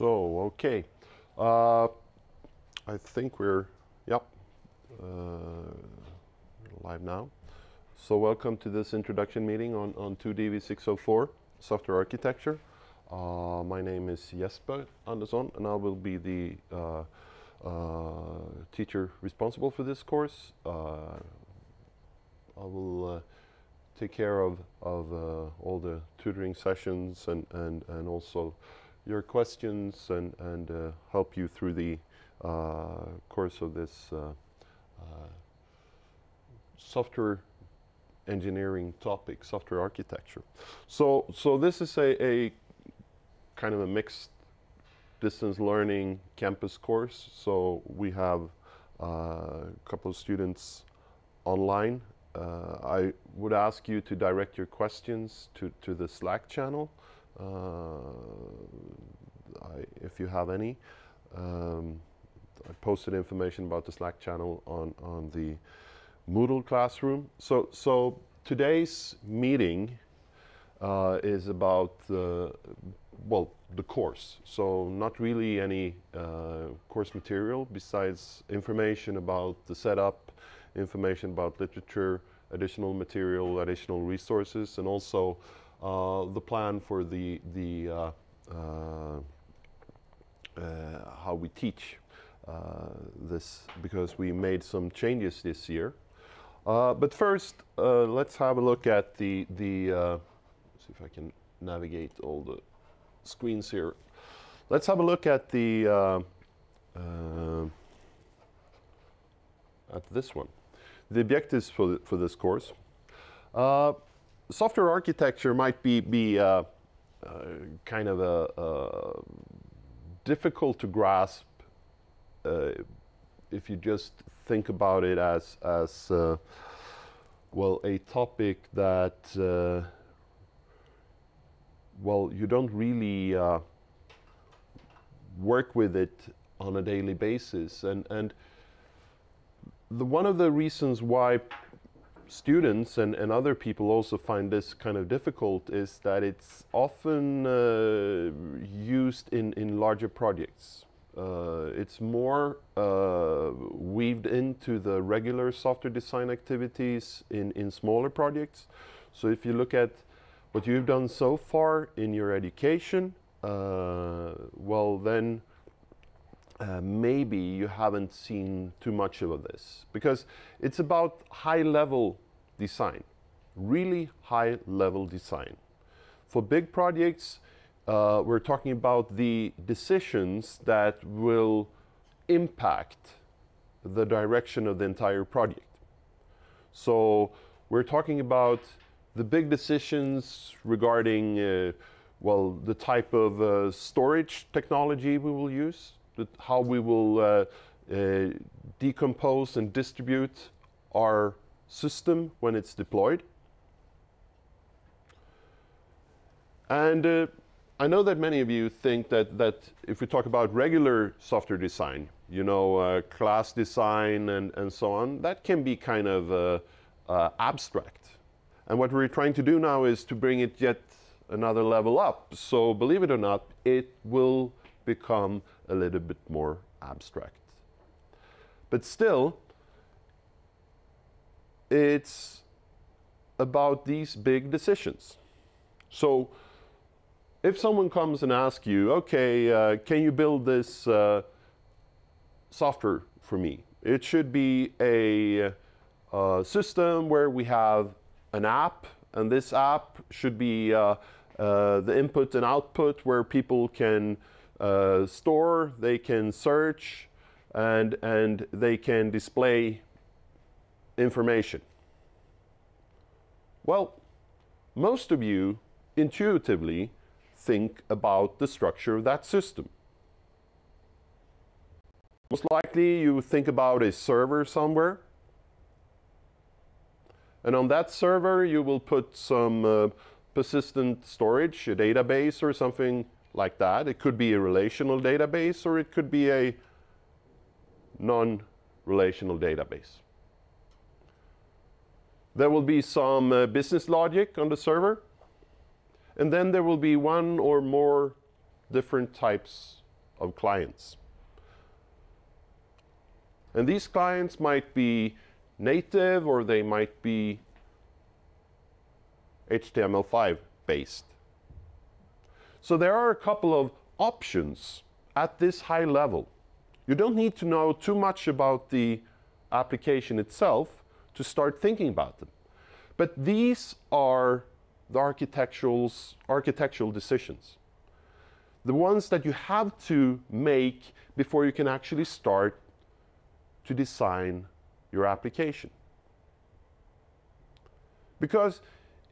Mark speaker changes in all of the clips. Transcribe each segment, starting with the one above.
Speaker 1: Okay. I think we're, yep, live now. So welcome to this introduction meeting on 2DV604, software architecture. My name is Jesper Andersson, and I will be the teacher responsible for this course. I will take care of all the tutoring sessions and also your questions and help you through the course of this software engineering topic, software architecture. So this is a kind of a mixed distance learning campus course. So we have a couple of students online. I would ask you to direct your questions to the Slack channel. If you have any. I posted information about the Slack channel on the Moodle classroom. So today's meeting is about the course. So not really any course material besides information about the setup, information about literature, additional material, additional resources, and also the plan for the how we teach this, because we made some changes this year. But first, let's have a look at the see if I can navigate all the screens here. Let's have a look at the at this one. The objectives for this course. Software architecture might be kind of a difficult to grasp if you just think about it as well, a topic that well, you don't really work with it on a daily basis, and one of the reasons why students and other people also find this kind of difficult is that it's often used in larger projects. It's more weaved into the regular software design activities in smaller projects. So if you look at what you've done so far in your education, well then maybe you haven't seen too much of this, because it's about high-level design, really high-level design. For big projects, we're talking about the decisions that will impact the direction of the entire project. So we're talking about the big decisions regarding well, the type of storage technology we will use, how we will decompose and distribute our system when it's deployed. And I know that many of you think that if we talk about regular software design, you know, class design and so on, that can be kind of abstract. And what we're trying to do now is to bring it yet another level up. So believe it or not, it will become a little bit more abstract. But still, it's about these big decisions. So if someone comes and asks you, okay, can you build this software for me? It should be a system where we have an app, and this app should be the input and output where people can store, they can search, and they can display information. Well, most of you intuitively think about the structure of that system. Most likely you think about a server somewhere, and on that server you will put some persistent storage, a database or something like that. It could be a relational database, or it could be a non-relational database. There will be some business logic on the server, and then there will be one or more different types of clients. And these clients might be native or they might be HTML5 based. So there are a couple of options at this high level. You don't need to know too much about the application itself to start thinking about them. But these are the architectural decisions. The ones that you have to make before you can actually start to design your application. Because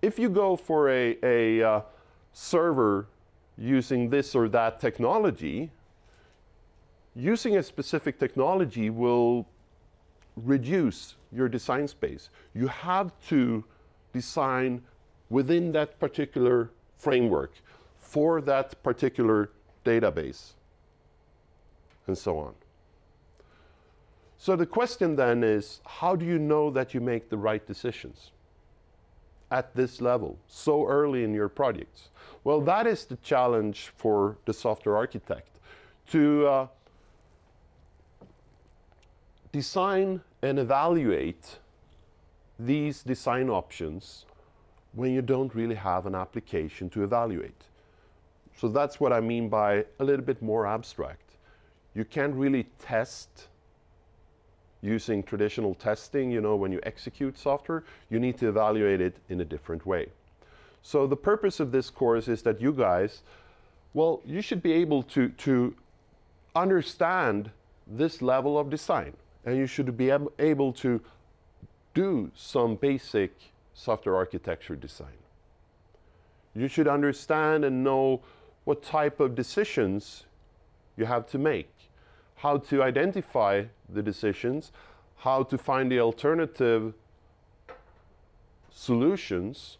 Speaker 1: if you go for a server using this or that technology, using a specific technology will reduce your design space. You have to design within that particular framework for that particular database, and so on. So the question then is, how do you know that you make the right decisions at this level, so early in your projects? Well, that is the challenge for the software architect, to design and evaluate these design options when you don't really have an application to evaluate. So that's what I mean by a little bit more abstract. You can't really test using traditional testing, you know, when you execute software. You need to evaluate it in a different way. So the purpose of this course is that you guys, well, you should be able to understand this level of design, and you should be able to do some basic software architecture design. You should understand and know what type of decisions you have to make, how to identify the decisions, how to find the alternative solutions,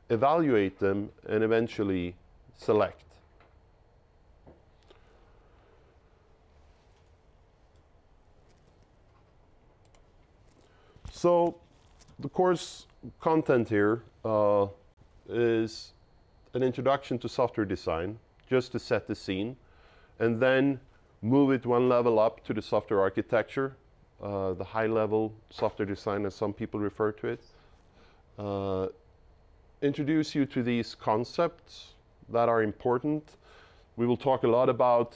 Speaker 1: evaluate them, and eventually select. So the course content here is an introduction to software design, just to set the scene, and then move it one level up to the software architecture, the high-level software design, as some people refer to it. Introduce you to these concepts that are important. We will talk a lot about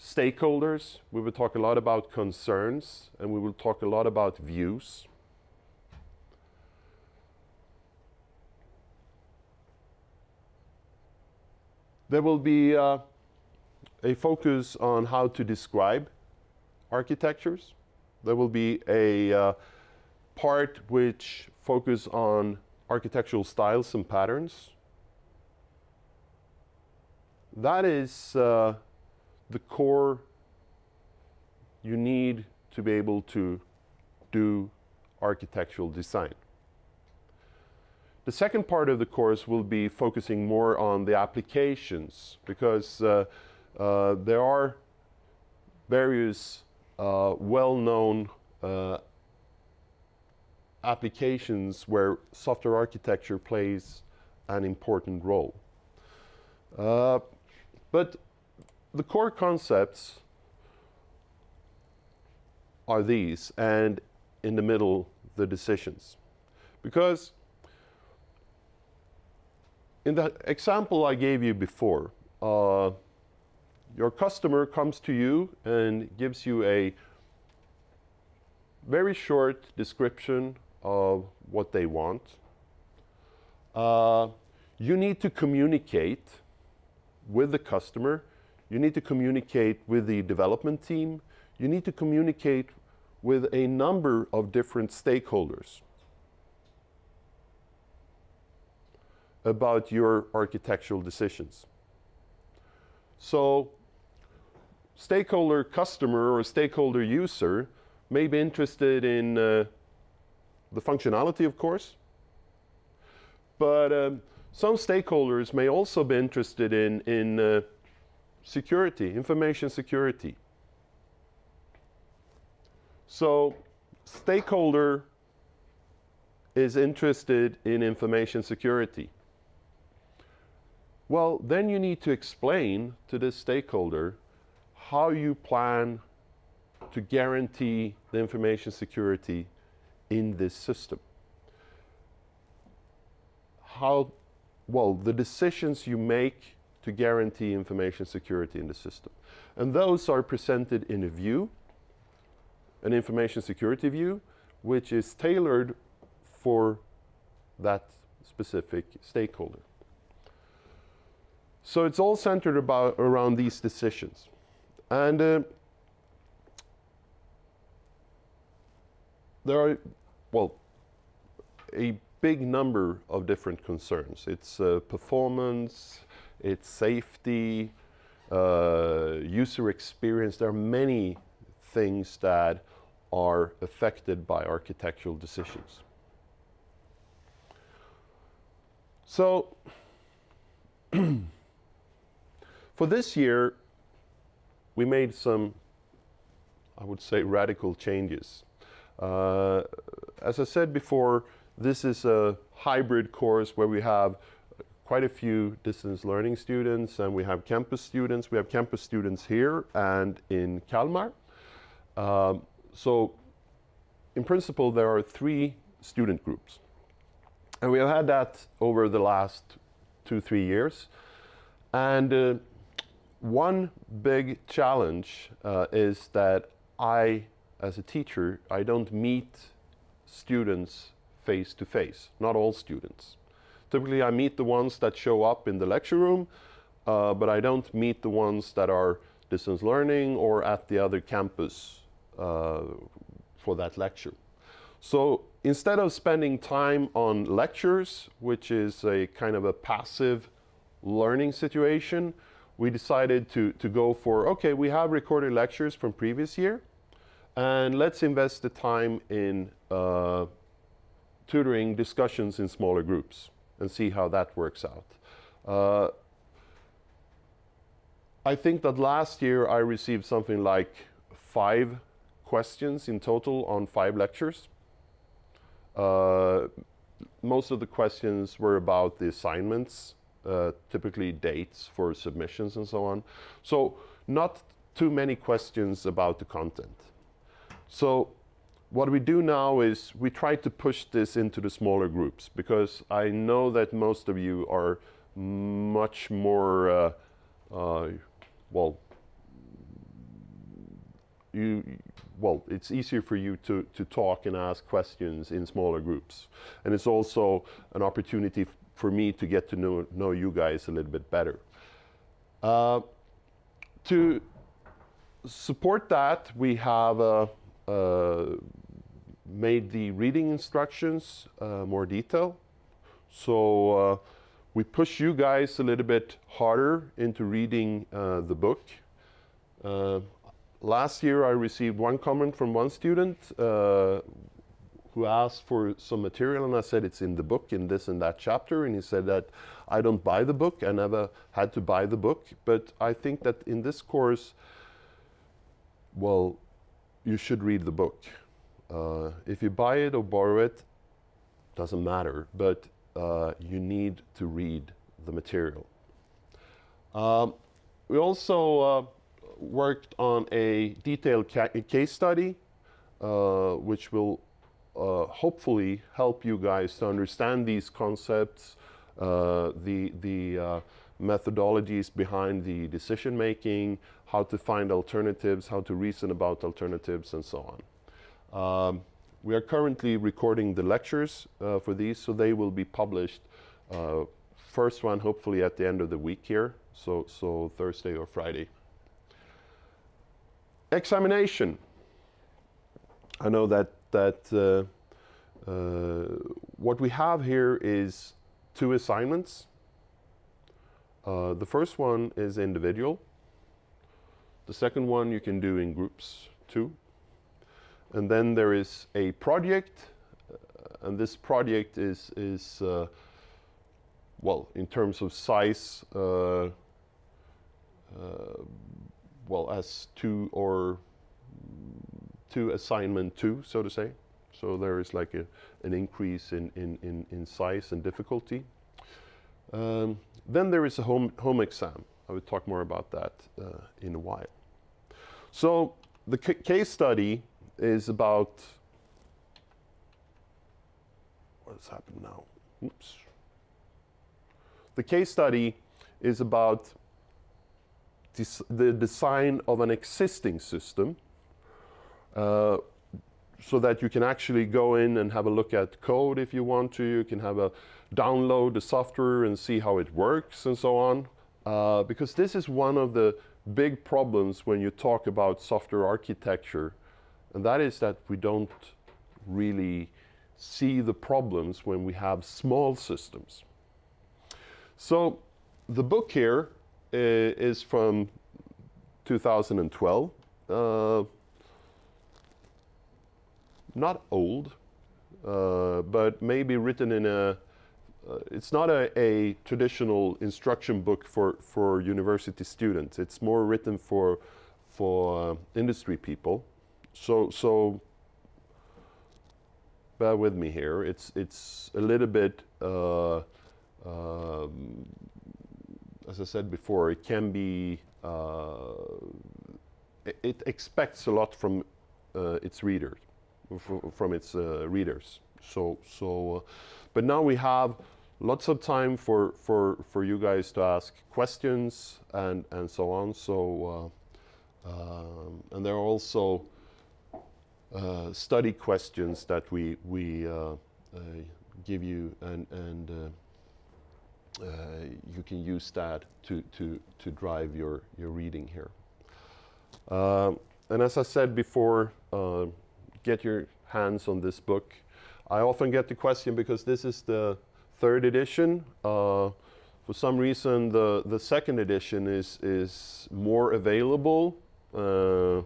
Speaker 1: stakeholders, we will talk a lot about concerns, and we will talk a lot about views. There will be a focus on how to describe architectures. There will be a part which focuses on architectural styles and patterns. That is the core you need to be able to do architectural design. The second part of the course will be focusing more on the applications, because there are various well-known applications where software architecture plays an important role. But the core concepts are these, and in the middle, the decisions. Because in the example I gave you before, your customer comes to you and gives you a very short description of what they want. You need to communicate with the customer. You need to communicate with the development team. You need to communicate with a number of different stakeholders about your architectural decisions. So stakeholder customer or stakeholder user may be interested in the functionality, of course, but some stakeholders may also be interested in security, information security. So stakeholder is interested in information security. Well, then you need to explain to this stakeholder how you plan to guarantee the information security in this system. How, well, the decisions you make to guarantee information security in the system. And those are presented in a view, an information security view, which is tailored for that specific stakeholder. So it's all centered around these decisions. And there are, well, a big number of different concerns. It's performance, it's safety, user experience. There are many things that are affected by architectural decisions. So for this year, we made some, I would say, radical changes. As I said before, this is a hybrid course where we have quite a few distance learning students and we have campus students. We have campus students here and in Kalmar. So in principle, there are 3 student groups. And we have had that over the last 2-3 years. And one big challenge is that I, as a teacher, I don't meet students face to face, not all students. Typically I meet the ones that show up in the lecture room, but I don't meet the ones that are distance learning or at the other campus for that lecture. So instead of spending time on lectures, which is a kind of a passive learning situation, we decided to go for, okay, we have recorded lectures from previous year, and let's invest the time in tutoring discussions in smaller groups and see how that works out. I think that last year I received something like 5 questions in total on 5 lectures. Most of the questions were about the assignments, typically dates for submissions and so on. So not too many questions about the content. So what we do now is we try to push this into the smaller groups, because I know that most of you are much more, well, it's easier for you to talk and ask questions in smaller groups. And it's also an opportunity for me to get to know you guys a little bit better. To support that, we have made the reading instructions more detailed. So we push you guys a little bit harder into reading the book. Last year I received one comment from one student who asked for some material, and I said it's in the book in this and that chapter, and he said that I don't buy the book. I never had to buy the book, but I think that in this course, well, you should read the book. If you buy it or borrow it, doesn't matter, but you need to read the material. We also worked on a detailed case study, which will hopefully help you guys to understand these concepts, the methodologies behind the decision making, how to find alternatives, how to reason about alternatives, and so on. We are currently recording the lectures for these, so they will be published. First one hopefully at the end of the week here, so Thursday or Friday. Examination. I know that what we have here is 2 assignments. The first one is individual. The second one you can do in groups too. And then there is a project, and this project is well, in terms of size, well, as 2 assignment 2, so to say. So there is like an increase in size and difficulty. Then there is a home exam. I will talk more about that in a while. So the case study is about, what's happened now? Oops. The case study is about the design of an existing system, so that you can actually go in and have a look at code if you want to. You can have a download the software and see how it works and so on. Because this is one of the big problems when you talk about software architecture, and that is that we don't really see the problems when we have small systems. So the book here is from 2012. Not old, but maybe written in a, it's not a traditional instruction book for university students. It's more written for industry people. So bear with me here. It's a little bit, as I said before, it can be, it expects a lot from its readers. From its readers. But now we have lots of time for you guys to ask questions and so on. So and there are also study questions that we give you, and you can use that to drive your reading here. And as I said before, get your hands on this book. I often get the question, because this is the 3rd edition. For some reason, the 2nd edition is more available, and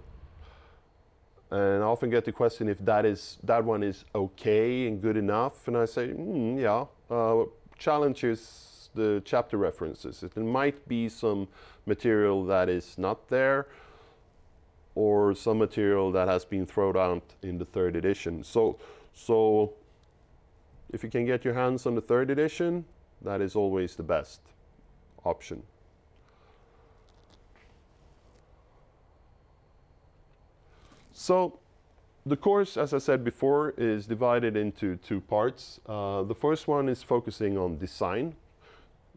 Speaker 1: I often get the question if that one is okay and good enough, and I say, yeah. Challenge is the chapter references. It might be some material that is not there, or some material that has been thrown out in the 3rd edition. So if you can get your hands on the 3rd edition, that is always the best option. So the course, as I said before, is divided into 2 parts. The first one is focusing on design.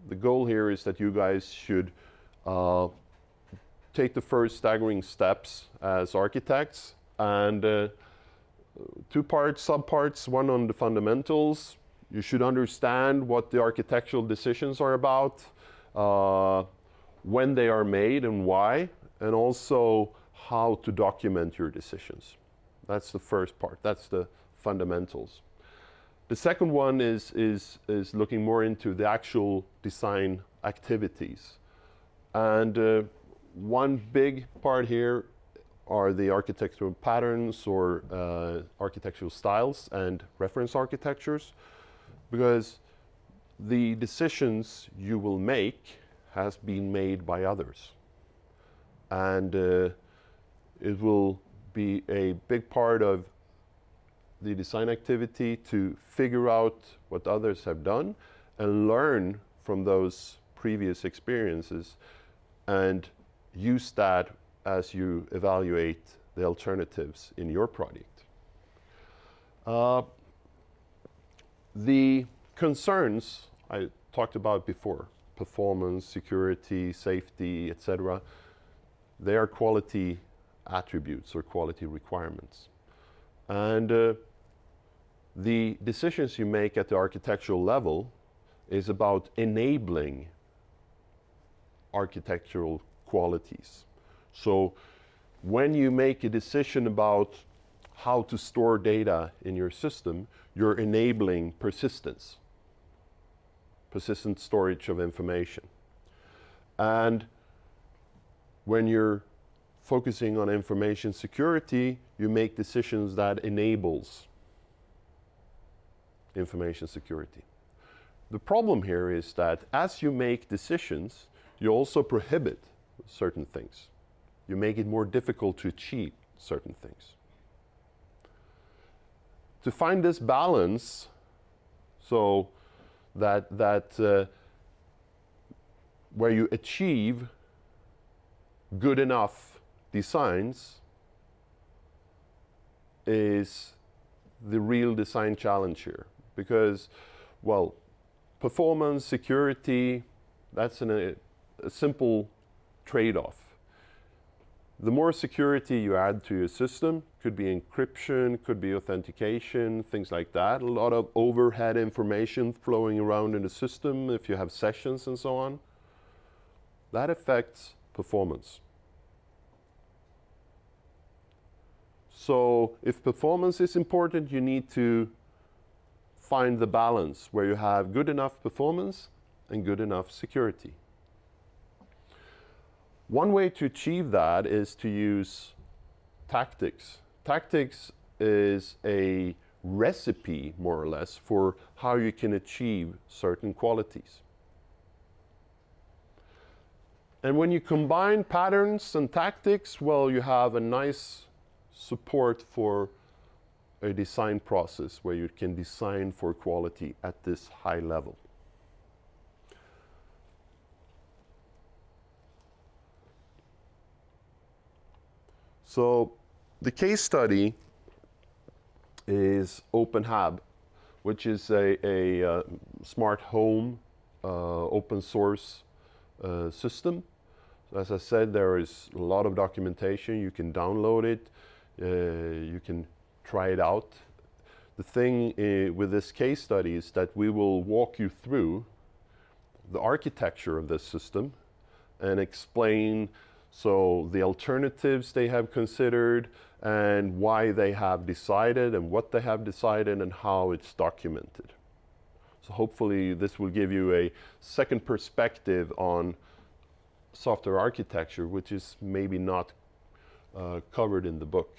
Speaker 1: The goal here is that you guys should take the first staggering steps as architects, and 2 subparts, one on the fundamentals. You should understand what the architectural decisions are about, when they are made and why, and also how to document your decisions. That's the first part. That's the fundamentals. The second one is looking more into the actual design activities. And one big part here are the architectural patterns, or architectural styles and reference architectures, because the decisions you will make has been made by others. And it will be a big part of the design activity to figure out what others have done and learn from those previous experiences, and use that as you evaluate the alternatives in your project. The concerns I talked about before, performance, security, safety, etc., they are quality attributes or quality requirements. And the decisions you make at the architectural level is about enabling architectural qualities. So when you make a decision about how to store data in your system, you're enabling persistent storage of information. And when you're focusing on information security, you make decisions that enables information security. The problem here is that as you make decisions, you also prohibit certain things. You make it more difficult to achieve certain things. To find this balance, so that where you achieve good enough designs is the real design challenge here. Because, well, performance, security, that's a simple trade-off. The more security you add to your system, could be encryption, could be authentication, things like that. A lot of overhead information flowing around in the system if you have sessions and so on. That affects performance. So if performance is important, you need to find the balance where you have good enough performance and good enough security. One way to achieve that is to use tactics. Tactics is a recipe, more or less, for how you can achieve certain qualities. And when you combine patterns and tactics, well, you have a nice support for a design process where you can design for quality at this high level. So the case study is OpenHab, which is a smart home open source system. As I said, there is a lot of documentation. You can download it. You can try it out. The thing with this case study is that we will walk you through the architecture of this system and explain the alternatives they have considered and why they have decided and what they have decided and how it's documented. So hopefully this will give you a second perspective on software architecture, which is maybe not covered in the book.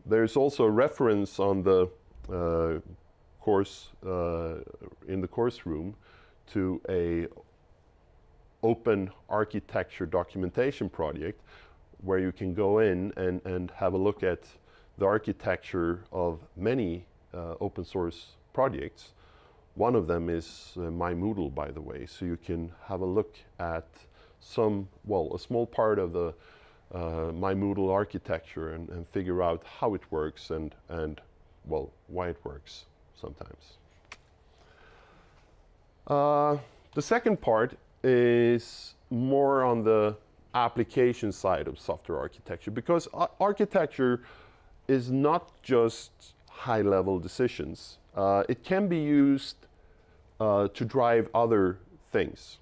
Speaker 1: There's also a reference on the course, in the course room, to a open architecture documentation project where you can go in and have a look at the architecture of many open source projects. One of them is MyMoodle, by the way, so you can have a look at a small part of the MyMoodle architecture and figure out how it works and why it works sometimes. The second part is more on the application side of software architecture, because architecture is not just high-level decisions. It can be used to drive other things.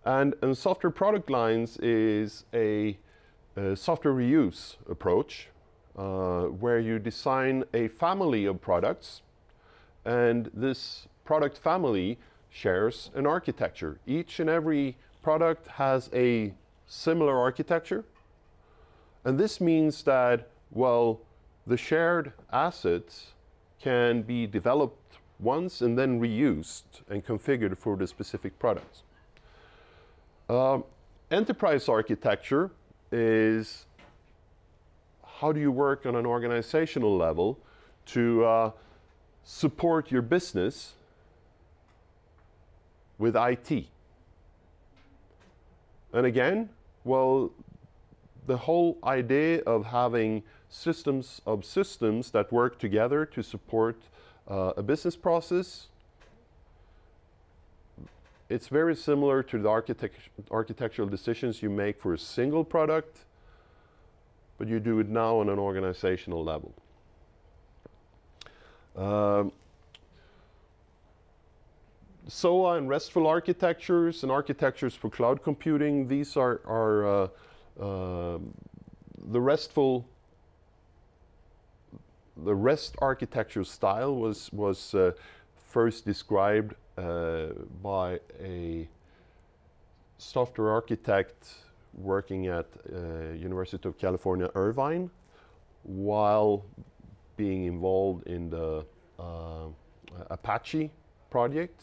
Speaker 1: And software product lines is a software reuse approach where you design a family of products, and this product family shares an architecture. Each and every product has a similar architecture, and this means that, well, the shared assets can be developed once and then reused and configured for the specific products. Enterprise architecture is how do you work on an organizational level to support your business with IT. And again, well, the whole idea of having systems of systems that work together to support a business process, it's very similar to the architectural decisions you make for a single product, but you do it now on an organizational level. SOA and RESTful architectures and architectures for cloud computing, these are the REST architecture style was first described by a software architect working at University of California, Irvine, while being involved in the Apache project.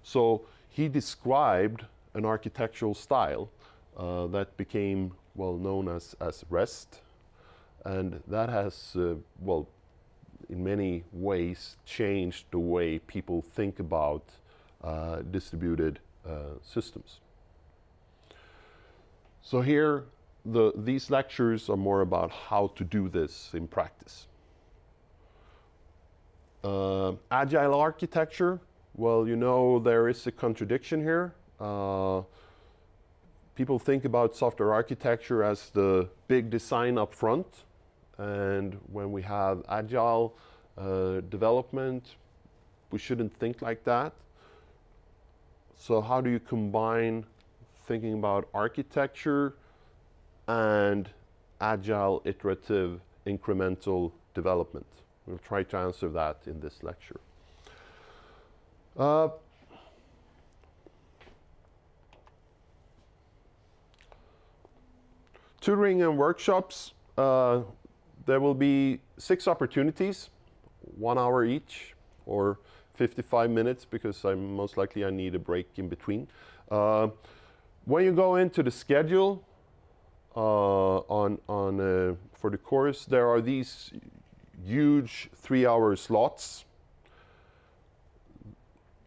Speaker 1: So he described an architectural style that became well known as REST, and that has in many ways changed the way people think about distributed systems. So here, these lectures are more about how to do this in practice. Agile architecture, well, you know, there is a contradiction here. People think about software architecture as the big design up front, and when we have agile development, we shouldn't think like that. So how do you combine thinking about architecture and agile, iterative, incremental development? We'll try to answer that in this lecture. Tutoring and workshops, there will be 6 opportunities, 1 hour each, or 55 minutes, because most likely I need a break in between. When you go into the schedule for the course, there are these huge 3-hour slots,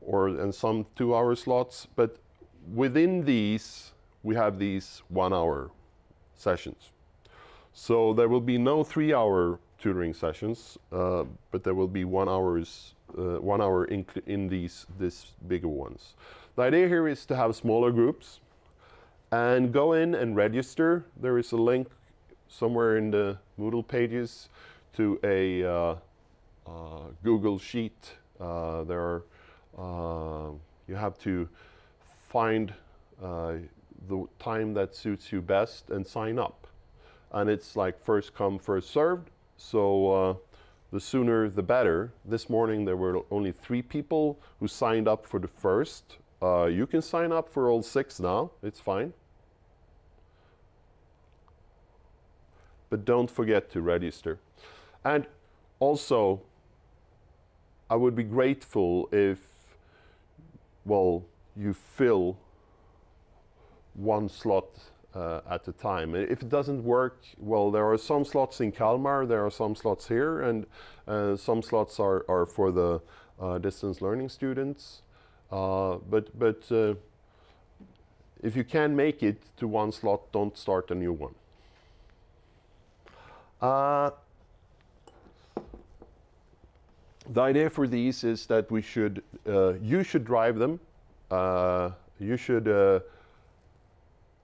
Speaker 1: and some 2-hour slots, but within these, we have these 1-hour sessions. So there will be no 3-hour tutoring sessions, but there will be 1 hour in these bigger ones. The idea here is to have smaller groups and go in and register. There is a link somewhere in the Moodle pages to a Google Sheet. You have to find the time that suits you best and sign up. And it's like first come, first served. So the sooner the better. This morning there were only 3 people who signed up for the first. You can sign up for all 6 now, it's fine. But don't forget to register. And also, I would be grateful if, well, you fill 1 slot at a time. If it doesn't work, well, there are some slots in Kalmar, there are some slots here, and some slots are for the distance learning students. But if you can make it to 1 slot, don't start a new one. The idea for these is that you should drive them. You should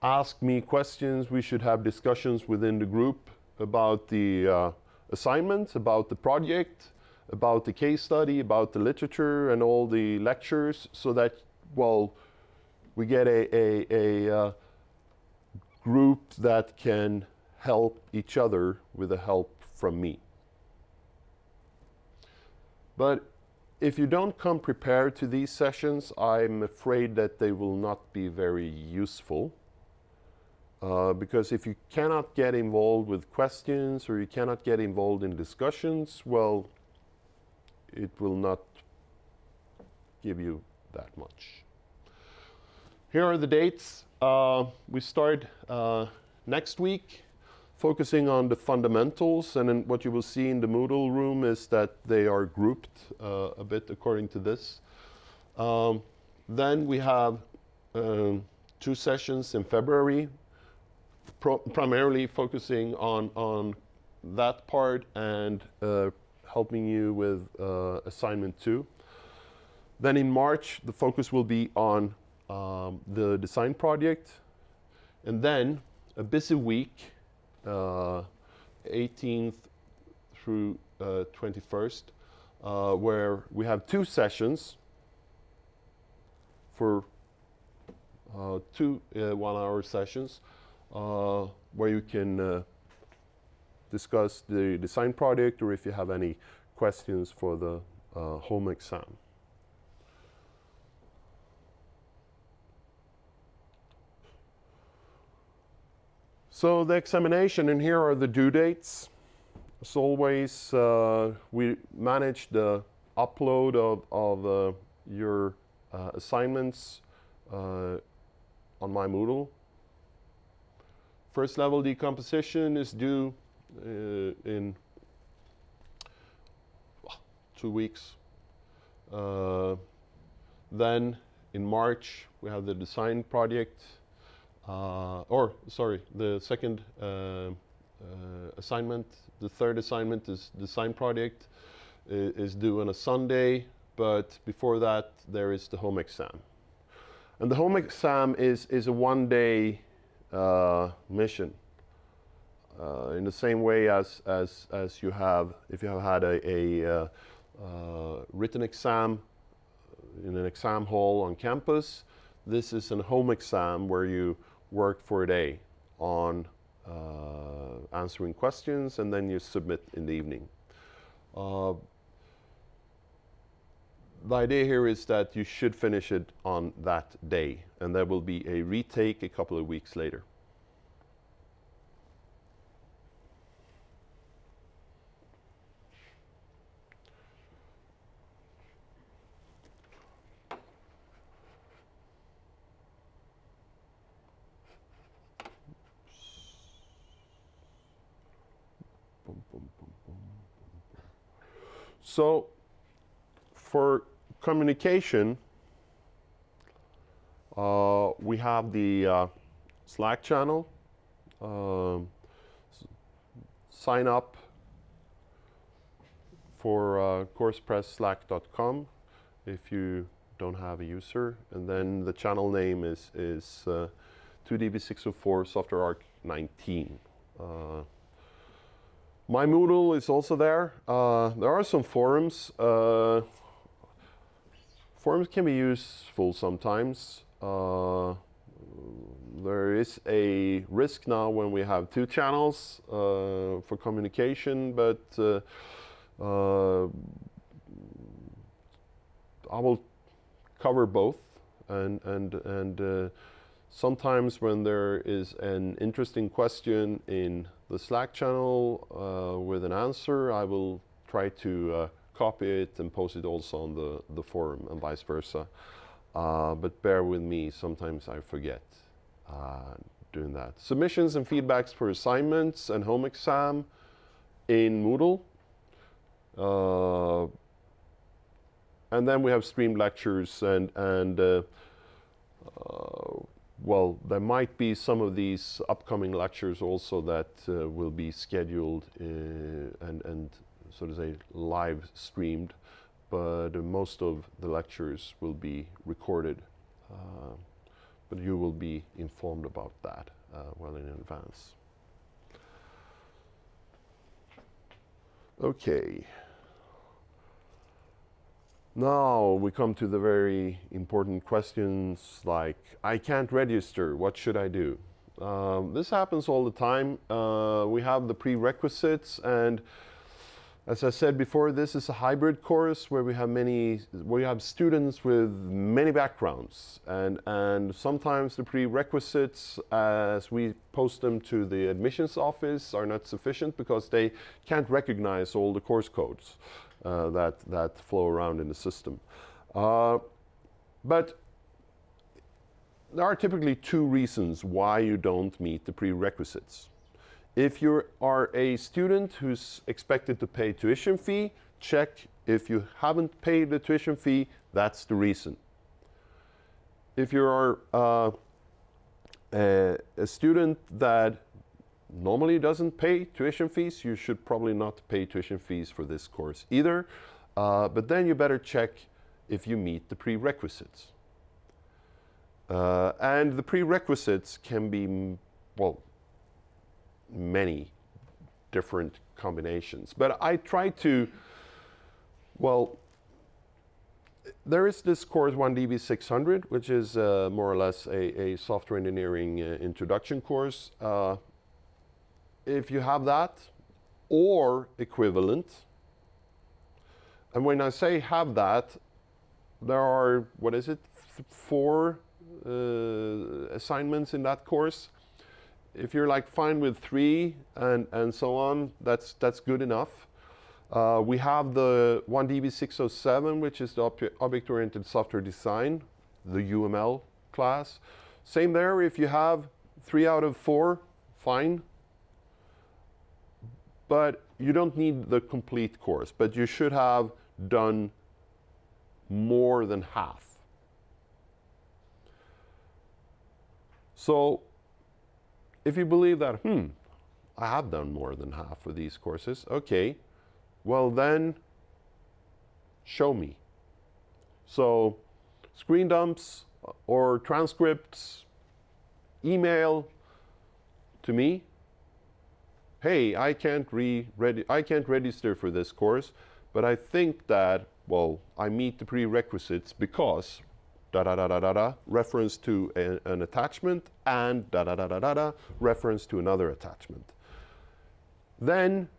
Speaker 1: ask me questions. We should have discussions within the group about the assignments, about the project, about the case study, about the literature and all the lectures, so that, well, we get a group that can help each other with the help from me. But if you don't come prepared to these sessions, I'm afraid that they will not be very useful. Because if you cannot get involved with questions, or you cannot get involved in discussions, well, it will not give you that much. Here are the dates. We start next week, focusing on the fundamentals, and then what you will see in the Moodle room is that they are grouped a bit according to this. Then we have 2 sessions in February, primarily focusing on that part and helping you with assignment 2. Then in March, the focus will be on the design project, and then a busy week, 18th through 21st, where we have 2 sessions for 2 1-hour sessions, where you can discuss the design project, or if you have any questions for the home exam. So the examination, and here are the due dates. As always, we manage the upload of your assignments on my Moodle. First level decomposition is due in 2 weeks. Then In March, we have the design project, the second assignment. The third assignment is design project, is due on a Sunday, but before that, there is the home exam. And the home exam is a one-day mission. In the same way as you have, if you have had a written exam in an exam hall on campus, this is a home exam where you work for a day on answering questions, and then you submit in the evening. The idea here is that you should finish it on that day, and there will be a retake a couple of weeks later. So, for communication, we have the Slack channel. Sign up for coursepressslack.com if you don't have a user, and then the channel name is 2DV604 Software Arc 19. My Moodle is also there. There are some forums. Forums can be useful sometimes. There is a risk now when we have two channels for communication, but I will cover both, and sometimes when there is an interesting question in the Slack channel with an answer, I will try to copy it and post it also on the forum, and vice versa. But bear with me, sometimes I forget doing that. Submissions and feedbacks for assignments and home exam in Moodle. And then we have streamed lectures, and well, there might be some of these upcoming lectures also that will be scheduled and so to say live streamed, but most of the lectures will be recorded. But you will be informed about that well in advance. Okay. Now we come to the very important questions like, I can't register, what should I do? This happens all the time. We have the prerequisites, and as I said before, this is a hybrid course where we have students with many backgrounds, and sometimes the prerequisites, as we post them to the admissions office, are not sufficient because they can't recognize all the course codes that flow around in the system. But there are typically two reasons why you don't meet the prerequisites. If you are a student who's expected to pay tuition fee, check. If you haven't paid the tuition fee, that's the reason. If you are a student that normally doesn't pay tuition fees, you should probably not pay tuition fees for this course either. But then you better check if you meet the prerequisites. And the prerequisites can be, well, many different combinations. But I try to, well, there is this course 1DV600, which is more or less a software engineering introduction course. If you have that or equivalent, and when I say have that, there are, what is it, 4 assignments in that course. If you're like fine with 3 and so on, that's good enough. We have the 1DV607, which is the object-oriented software design, the UML class. Same there, if you have 3 out of 4, fine. But you don't need the complete course, but you should have done more than half. So if you believe that, I have done more than half of these courses, okay, well then show me. So screen dumps or transcripts, email to me. Hey, I can't register for this course, but I think that, well, I meet the prerequisites because da da da da da da, reference to an attachment, and da da da da da da, reference to another attachment. Then,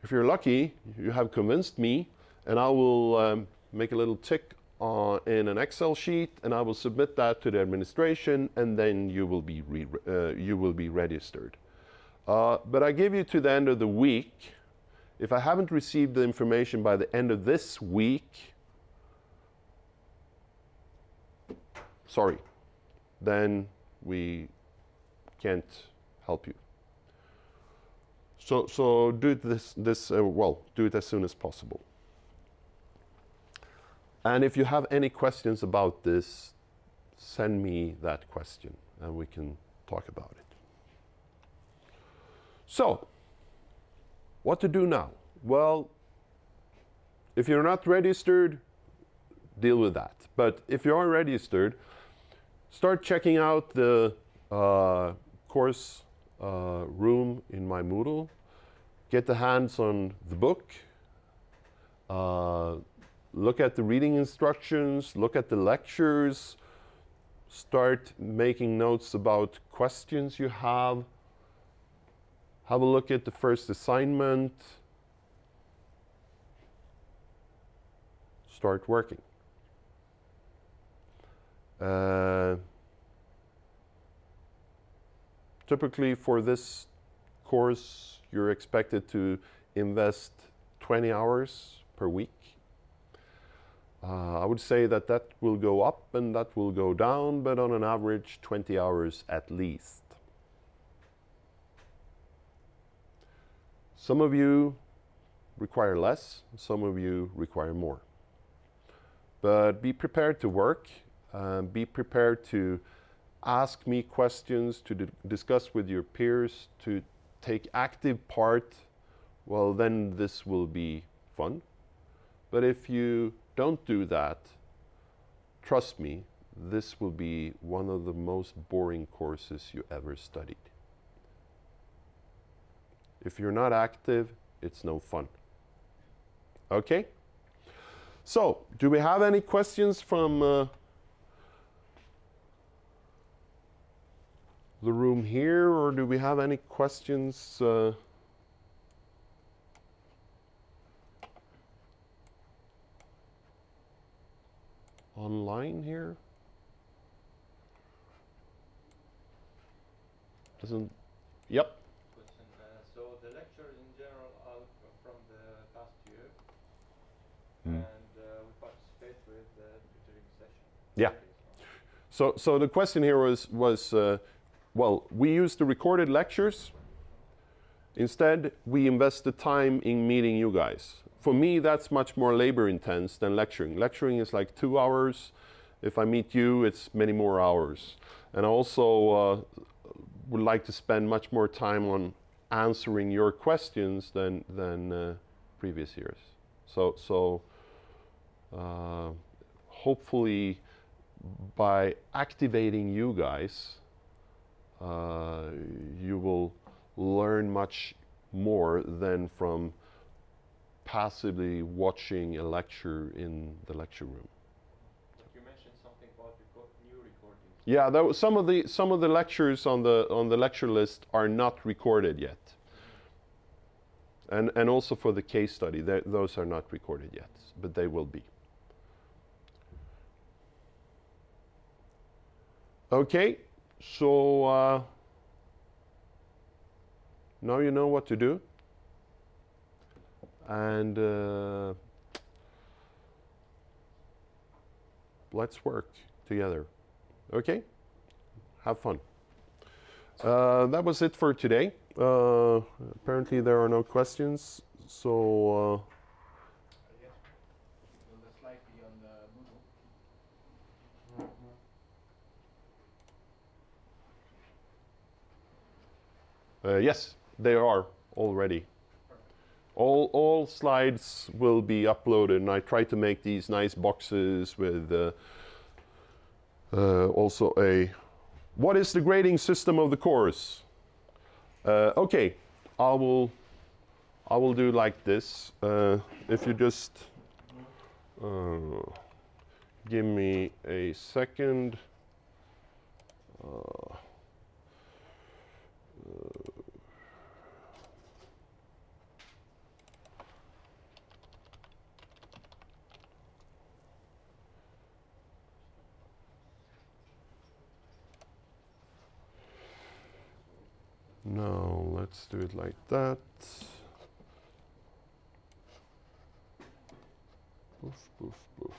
Speaker 1: if you're lucky, you have convinced me, and I will make a little tick in an Excel sheet, and I will submit that to the administration, and then you will be registered. But I give you to the end of the week. If I haven't received the information by the end of this week, sorry, then we can't help you. So do do it as soon as possible. And if you have any questions about this, send me that question and we can talk about it. So, what to do now? Well, if you're not registered, deal with that. But if you are registered, start checking out the course room in my Moodle. Get the hands on the book. Look at the reading instructions. Look at the lectures. Start making notes about questions you have. Have a look at the first assignment. Start working. Typically for this course, you're expected to invest 20 hours per week. I would say that that will go up and that will go down, but on an average, 20 hours at least. Some of you require less, some of you require more. But be prepared to work, be prepared to ask me questions, to discuss with your peers, to take active part. Well, then this will be fun. But if you don't do that, trust me, this will be one of the most boring courses you ever studied. If you're not active, it's no fun. Okay? So, do we have any questions from the room here, or do we have any questions online here? Yep.
Speaker 2: So the lectures in general are from the past year, and we participate with the tutoring session.
Speaker 1: Yeah. So the question here was well, we use the recorded lectures. Instead, we invest the time in meeting you guys. For me, that's much more labor intense than lecturing. Lecturing is like 2 hours. If I meet you, it's many more hours. And I also would like to spend much more time on answering your questions than previous years. So hopefully by activating you guys, you will learn much more than from passively watching a lecture in the lecture room.
Speaker 2: But you mentioned something about new recordings.
Speaker 1: Yeah, that was some of the lectures on the lecture list are not recorded yet. And also for the case study, those are not recorded yet, but they will be. Okay, so now you know what to do. And let's work together. Okay? Have fun. That was it for today. Apparently there are no questions, so
Speaker 3: Will the slide be on the Moodle?
Speaker 1: Yes, they are already. All slides will be uploaded, and I try to make these nice boxes with also a what is the grading system of the course? Okay, I will do like this. If you just give me a second. Now let's do it like that. Poof, poof, poof.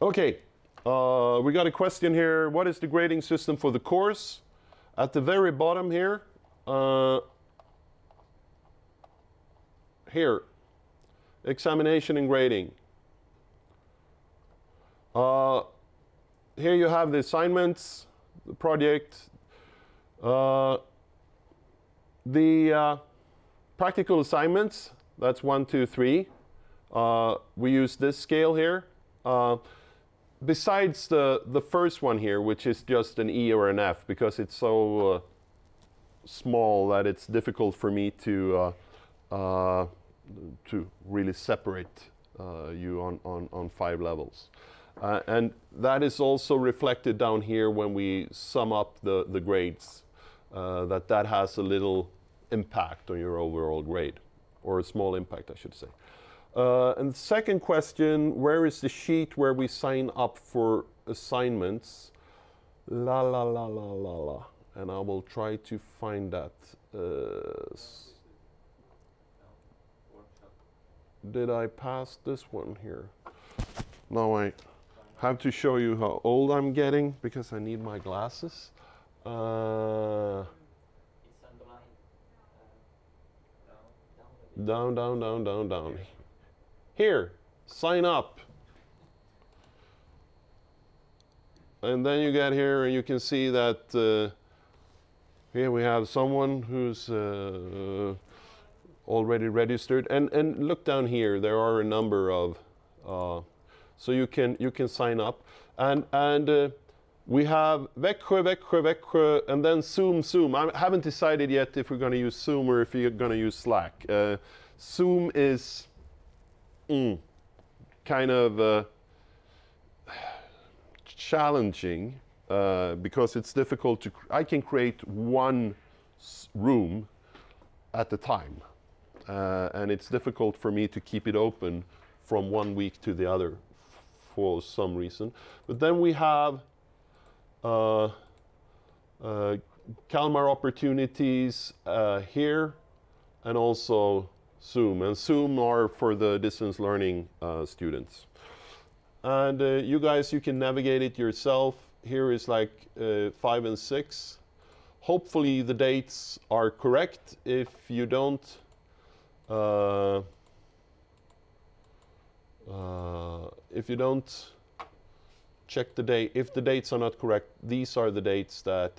Speaker 1: Okay, we got a question here. What is the grading system for the course? At the very bottom here, here, examination and grading. Here you have the assignments, the project, the practical assignments. That's 1, 2, 3. We use this scale here. Besides the first one here, which is just an E or an F, because it's so small that it's difficult for me to really separate you on 5 levels. And that is also reflected down here when we sum up the grades, that has a little impact on your overall grade, or a small impact, I should say. And the second question, where is the sheet where we sign up for assignments? La la la la la la. And I will try to find that. Did I pass this one here? Now I have to show you how old I'm getting because I need my glasses.
Speaker 3: It's underlined.
Speaker 1: Down, down, down, down, down. Here, sign up. And then you get here and you can see that here we have someone who's already registered. And look down here, there are a number of, so you can sign up. And we have Växjö, and then Zoom. I haven't decided yet if we're going to use Zoom or if you're going to use Slack. Zoom is kind of challenging because it's difficult to. I can create one room at a time, and it's difficult for me to keep it open from one week to the other for some reason. But then we have Kalmar opportunities here, and also Zoom. And Zoom are for the distance learning students. And you guys, you can navigate it yourself. Here is like 5 and 6. Hopefully the dates are correct. If you don't, check the date. If the dates are not correct, these are the dates that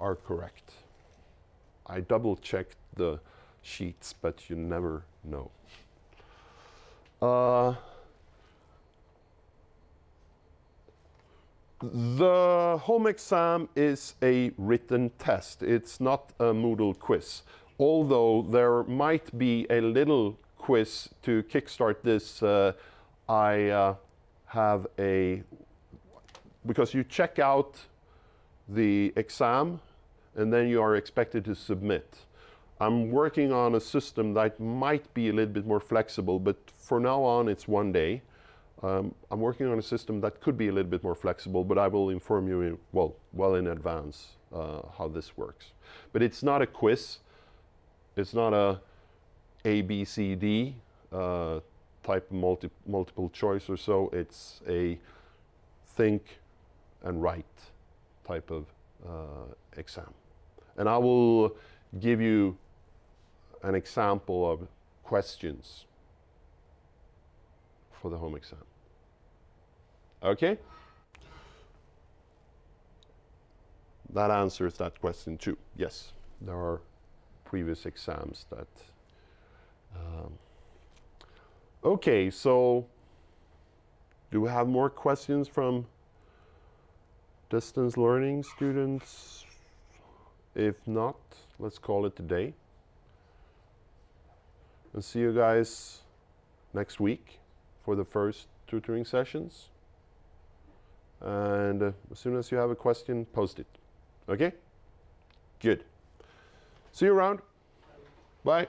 Speaker 1: are correct. I double checked the sheets, but you never know. The home exam is a written test. It's not a Moodle quiz, although there might be a little quiz to kickstart this. I have a, because you check out the exam and then you are expected to submit. I'm working on a system that might be a little bit more flexible, but for now on it's 1 day. I'm working on a system that could be a little bit more flexible, but I will inform you well in advance how this works. But it's not a quiz. It's not a B, C, D type multiple choice or so. It's a think and write type of exam. And I will give you an example of questions for the home exam. Okay? that answers that question too. Yes, there are previous exams that. Okay, so do we have more questions from distance learning students? If not, let's call it a day. And see you guys next week for the first tutoring sessions. And as soon as you have a question, post it. Okay? Good. See you around. Bye.